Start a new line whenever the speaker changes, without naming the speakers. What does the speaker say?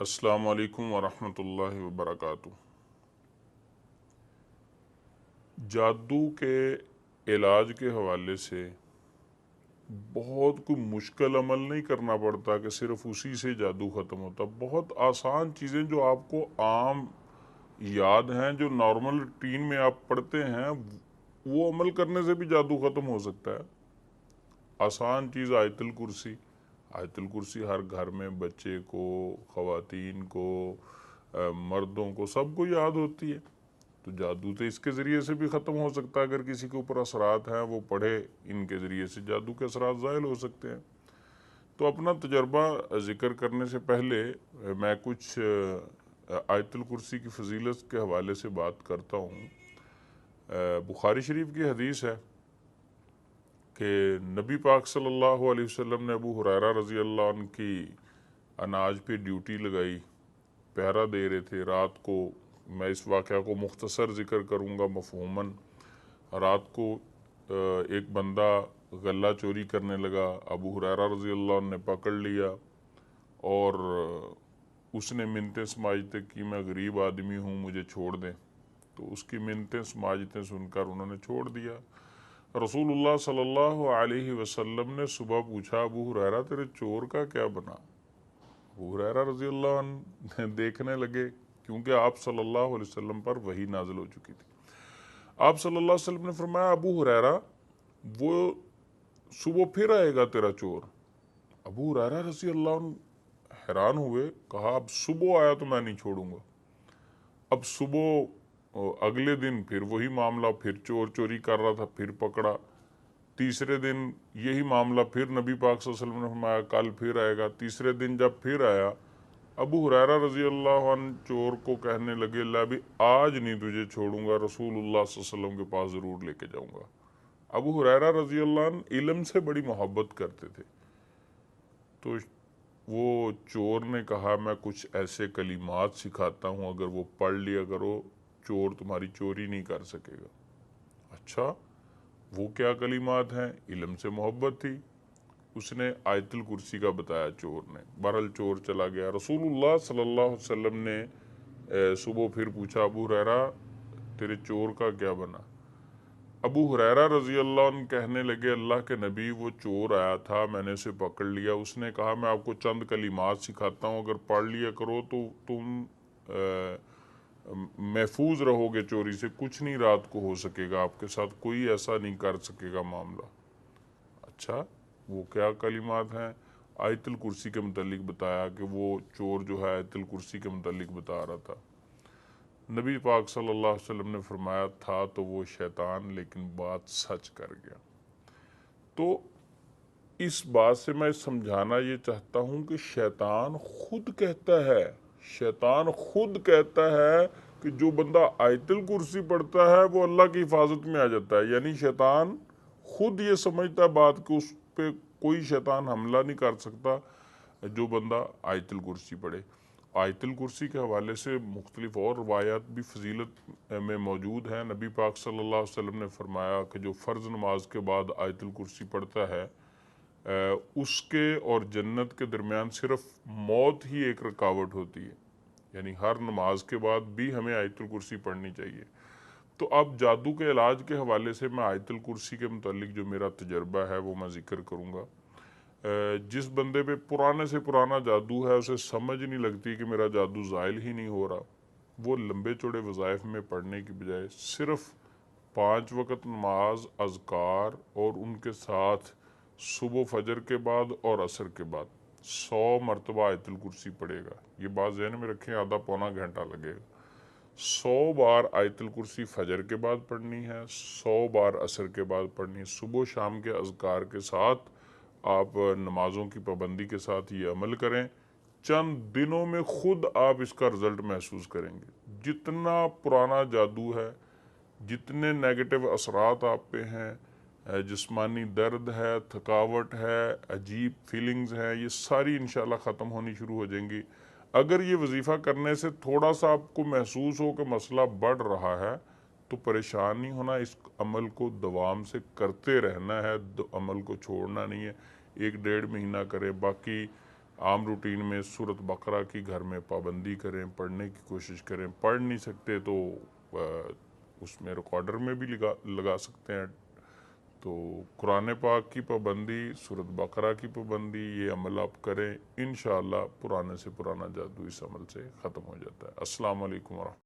अस्सलामु अलैकुम वरहमतुल्लाहि वबरकातुहू। जादू के इलाज के हवाले से बहुत कोई मुश्किल अमल नहीं करना पड़ता कि सिर्फ उसी से जादू ख़त्म होता। बहुत आसान चीज़ें जो आपको आम याद हैं, जो नॉर्मल रूटीन में आप पढ़ते हैं, वो अमल करने से भी जादू ख़त्म हो सकता है। आसान चीज़ आयतुल कुर्सी। आयतुल कुर्सी हर घर में बच्चे को, ख़वातीन को, मर्दों को, सबको याद होती है। तो जादू तो इसके ज़रिए से भी ख़त्म हो सकता है। अगर किसी के ऊपर असरात हैं, वो पढ़े, इनके ज़रिए से जादू के असरात ज़ाहिल हो सकते हैं। तो अपना तजर्बा ज़िक्र करने से पहले मैं कुछ आयतुल कुर्सी की फजीलत के हवाले से बात करता हूँ। बुखारी शरीफ की हदीस है कि नबी पाक सल्लल्लाहु अलैहि वसल्लम ने अबू हुरैरा रज़ी अल्लाह अन्हु की अनाज पे ड्यूटी लगाई, पहरा दे रहे थे रात को। मैं इस वाक़या को मुख्तसर ज़िक्र करूँगा मफ़हूमन। रात को एक बंदा गल्ला चोरी करने लगा, अबू हुरैरा रज़ी अल्लाह अन्हु ने पकड़ लिया और उसने मिन्नतें समाजतें की, मैं गरीब आदमी हूँ, मुझे छोड़ दें। तो उसकी मिन्नतें समाजतें सुनकर उन्होंने छोड़ दिया। रसूलुल्लाह सल्लल्लाहु अलैहि वसल्लम ने सुबह पूछा, अबू हुरैरा तेरे चोर का क्या बना? अबू हुरैरा रज़ी अल्लाह अन्हु देखने लगे, क्योंकि आप सल्लल्लाहु अलैहि वसल्लम पर वही नाजिल हो चुकी थी। आप सल्लल्लाहु अलैहि वसल्लम ने फरमाया, अबू हुरैरा वो सुबह फिर आएगा तेरा चोर? अबू हुरैरा रज़ी अल्लाह अन्हु हैरान हुए, कहा अब सुबह आया तो मैं नहीं छोड़ूंगा। अब सुबह अगले दिन फिर वही मामला, फिर चोर चोरी कर रहा था, फिर पकड़ा। तीसरे दिन यही मामला, फिर नबी पाक सल्लल्लाहु अलैहि वसल्लम ने फरमाया कल फिर आएगा। तीसरे दिन जब फिर आया, अबू हुरैरा रज़ी अल्लाह अन्हु चोर को कहने लगे, ला भी आज नहीं तुझे छोड़ूंगा, रसूलुल्लाह सल्लल्लाहु अलैहि वसल्लम के पास ज़रूर लेके जाऊंगा। अबू हुरैरा रज़ी अल्लाह अन्हु इल्म से बड़ी मोहब्बत करते थे। तो वो चोर ने कहा, मैं कुछ ऐसे कलिमात सिखाता हूँ, अगर वो पढ़ लिया करो, चोर तुम्हारी चोरी नहीं कर सकेगा। अच्छा, वो क्या कलिमात हैं? इल्म से मोहब्बत थी, उसने आयतुल कुर्सी का बताया चोर ने। बहरहाल चोर चला गया। रसूलुल्लाह सल्लल्लाहु अलैहि वसल्लम ने सुबह फिर पूछा, अबू हुरैरा तेरे चोर का क्या बना? अबू हुरैरा रज़ी अल्लाह अन्हु कहने लगे, अल्लाह के नबी वो चोर आया था, मैंने उसे पकड़ लिया, उसने कहा मैं आपको चंद कलिमात सिखाता हूँ, अगर पढ़ लिया करो तो तुम महफूज रहोगे चोरी से, कुछ नहीं रात को हो सकेगा आपके साथ, कोई ऐसा नहीं कर सकेगा मामला। अच्छा, वो क्या कलिमात हैं? आयतुल कुर्सी के मुतालिक बताया कि वो चोर जो है आयतुल कुर्सी के मुतालिक बता रहा था। नबी पाक सल्लल्लाहु अलैहि वसल्लम ने फरमाया था तो वो शैतान, लेकिन बात सच कर गया। तो इस बात से मैं समझाना ये चाहता हूँ कि शैतान खुद कहता है, शैतान खुद कहता है कि जो बंदा आयतुल कुर्सी पढ़ता है वो अल्लाह की हिफाजत में आ जाता है। यानी शैतान खुद ये समझता है बात कि उस पर कोई शैतान हमला नहीं कर सकता जो बंदा आयतुल कुर्सी पढ़े। आयतुल कुर्सी के हवाले से मुख्तलिफ और रवायात भी फजीलत में मौजूद हैं। नबी पाक सल्लल्लाहु अलैहि वसल्लम ने फरमाया कि जो फ़र्ज़ नमाज के बाद आयतुल कुर्सी पढ़ता है, उसके और जन्नत के दरमियान सिर्फ मौत ही एक रुकावट होती है। यानी हर नमाज के बाद भी हमें आयतुल कुर्सी पढ़नी चाहिए। तो अब जादू के इलाज के हवाले से मैं आयतुल कुर्सी के मुतालिक जो मेरा तजर्बा है वो मैं ज़िक्र करूँगा। जिस बंदे पे पुराने से पुराना जादू है, उसे समझ नहीं लगती कि मेरा जादू ज़ाइल ही नहीं हो रहा, वो लंबे चौड़े वज़ाइफ में पढ़ने की बजाय सिर्फ 5 वक़्त नमाज, अज़कार और उनके साथ सुबह फजर के बाद और असर के बाद 100 मरतबा आयतुल कुर्सी पढ़ेगा। ये बात ज़हन में रखें, आधा पौना घंटा लगेगा। 100 बार आयतुल कुर्सी फजर के बाद पढ़नी है, 100 बार असर के बाद पढ़नी है। सुबह शाम के अज़कार के साथ आप नमाज़ों की पाबंदी के साथ ये अमल करें, चंद दिनों में खुद आप इसका रिज़ल्ट महसूस करेंगे। जितना पुराना जादू है, जितने नेगेटिव असरात आप पे हैं, जिस्मानी दर्द है, थकावट है, अजीब फीलिंग्स हैं, ये सारी इंशाल्लाह ख़त्म होनी शुरू हो जाएंगी। अगर ये वजीफ़ा करने से थोड़ा सा आपको महसूस हो कि मसला बढ़ रहा है, तो परेशान नहीं होना, इस अमल को दवाम से करते रहना है, अमल को छोड़ना नहीं है। 1 डेढ़ महीना करें, बाकी आम रूटीन में सूरत बकरा की घर में पाबंदी करें, पढ़ने की कोशिश करें। पढ़ नहीं सकते तो उसमें रिकॉर्डर में भी लगा सकते हैं। तो कुरान पाक की पाबंदी, सूरत बकरा की पाबंदी, ये अमल आप करें, इंशाअल्लाह पुराने से पुराना जादू इस अमल से ख़त्म हो जाता है। अस्सलाम वालेकुम।